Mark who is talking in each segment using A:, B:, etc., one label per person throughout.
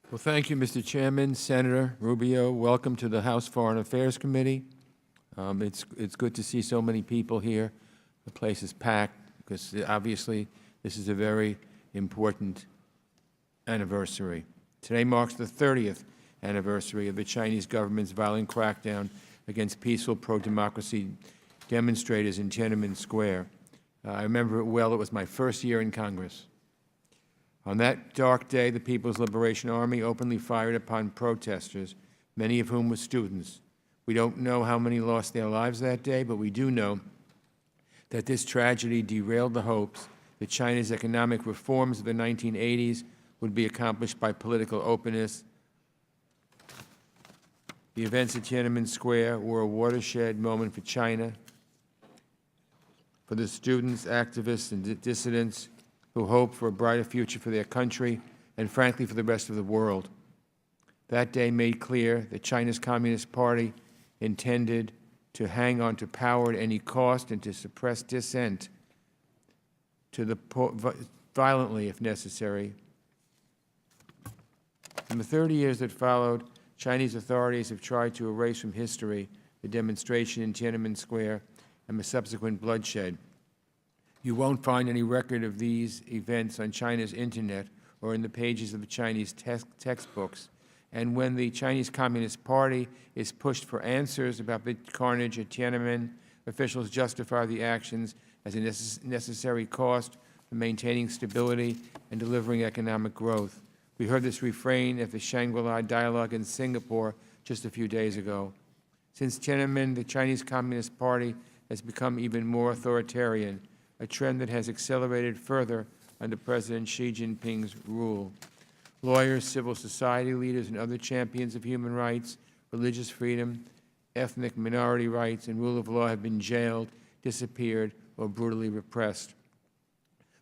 A: Well, thank you, Mr. Chairman. Senator Rubio, welcome to the House Foreign Affairs Committee. It's good to see so many people here. The place is packed because obviously this is a very important anniversary. Today marks the 30th anniversary of the Chinese government's violent crackdown against peaceful pro-democracy demonstrators in Tiananmen Square. I remember it well. It was my first year in Congress. On that dark day, the People's Liberation Army openly fired upon protesters, many of whom were students. We don't know how many lost their lives that day, but we do know that this tragedy derailed the hopes that China's economic reforms of the 1980s would be accomplished by political openness. The events at Tiananmen Square were a watershed moment for China, for the students, activists, and dissidents who hope for a brighter future for their country and, frankly, for the rest of the world. That day made clear that China's Communist Party intended to hang on to power at any cost and to suppress dissent violently if necessary. In the 30 years that followed, Chinese authorities have tried to erase from history the demonstration in Tiananmen Square and the subsequent bloodshed. You won't find any record of these events on China's internet or in the pages of the Chinese textbooks. And when the Chinese Communist Party is pushed for answers about the carnage at Tiananmen, officials justify the actions as a necessary cost for maintaining stability and delivering economic growth. We heard this refrain at the Shangri-La dialogue in Singapore just a few days ago. Since Tiananmen, the Chinese Communist Party has become even more authoritarian, a trend that has accelerated further under President Xi Jinping's rule. Lawyers, civil society leaders, and other champions of human rights, religious freedom, ethnic minority rights, and rule of law have been jailed, disappeared, or brutally repressed.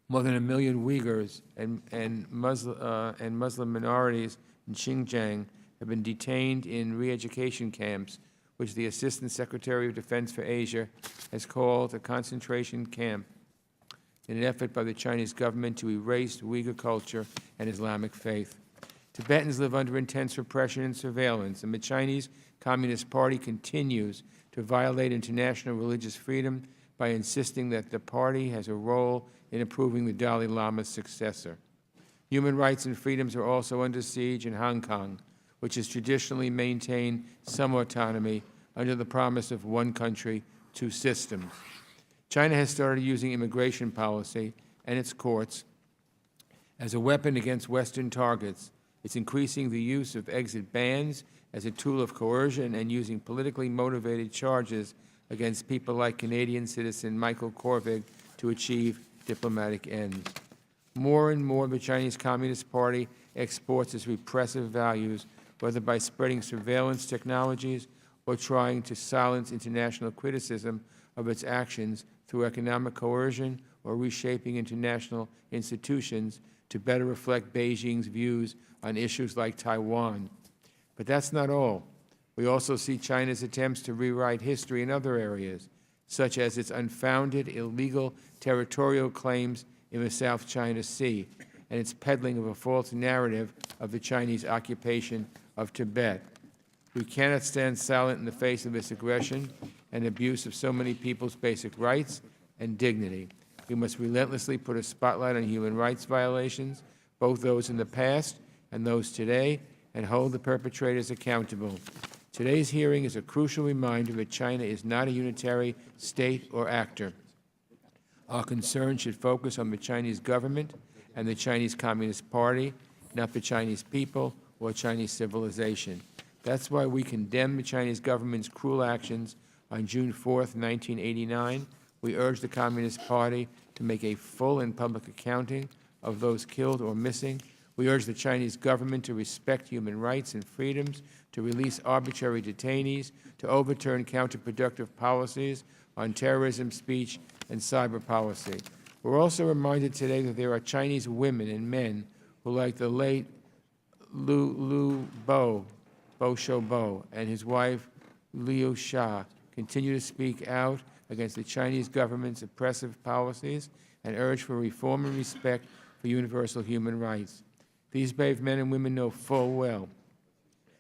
A: More than 1 million Uyghurs and Muslim minorities in Xinjiang have been detained in re-education camps, which the Assistant Secretary of Defense for Asia has called a concentration camp, in an effort by the Chinese government to erase Uyghur culture and Islamic faith. Tibetans live under intense repression and surveillance, and the Chinese Communist Party continues to violate international religious freedom by insisting that the party has a role in approving the Dalai Lama's successor. Human rights and freedoms are also under siege in Hong Kong, which has traditionally maintained some autonomy under the promise of one country, two systems. China has started using immigration policy and its courts as a weapon against Western targets. It's increasing the use of exit bans as a tool of coercion and using politically motivated charges against people like Canadian citizen Michael Korvig to achieve diplomatic ends. More and more, the Chinese Communist Party exports its repressive values, whether by spreading surveillance technologies or trying to silence international criticism of its actions through economic coercion or reshaping international institutions to better reflect Beijing's views on issues like Taiwan. But that's not all. We also see China's attempts to rewrite history in other areas, such as its unfounded, illegal territorial claims in the South China Sea and its peddling of a false narrative of the Chinese occupation of Tibet. We cannot stand silent in the face of this aggression and abuse of so many people's basic rights and dignity. We must relentlessly put a spotlight on human rights violations, both those in the past and those today, and hold the perpetrators accountable. Today's hearing is a crucial reminder that China is not a unitary state or actor. Our concern should focus on the Chinese government and the Chinese Communist Party, not the Chinese people or Chinese civilization. That's why we condemn the Chinese government's cruel actions on June 4th, 1989. We urge the Communist Party to make a full and public accounting of those killed or missing. We urge the Chinese government to respect human rights and freedoms, to release arbitrary detainees, to overturn counterproductive policies on terrorism, speech, and cyber policy. We're also reminded today that there are Chinese women and men who, like the late Bo Xiaobo, and his wife Liu Xia, continue to speak out against the Chinese government's oppressive policies and urge for reform and respect for universal human rights. These brave men and women know full well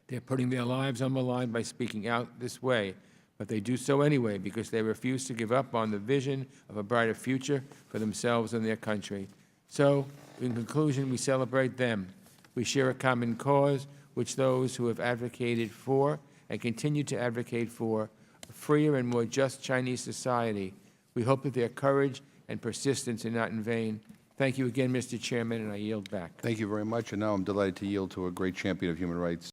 A: they're putting their lives on the line by speaking out this way, but they do so anyway because they refuse to give up on the vision of a brighter future for themselves and their country. So, in conclusion, we celebrate them. We share a common cause, which those who have advocated for and continue to advocate for a freer and more just Chinese society. We hope that their courage and persistence are not in vain. Thank you again, Mr. Chairman, and I yield back.
B: Thank you very much. And now I'm delighted to yield to a great champion of human rights.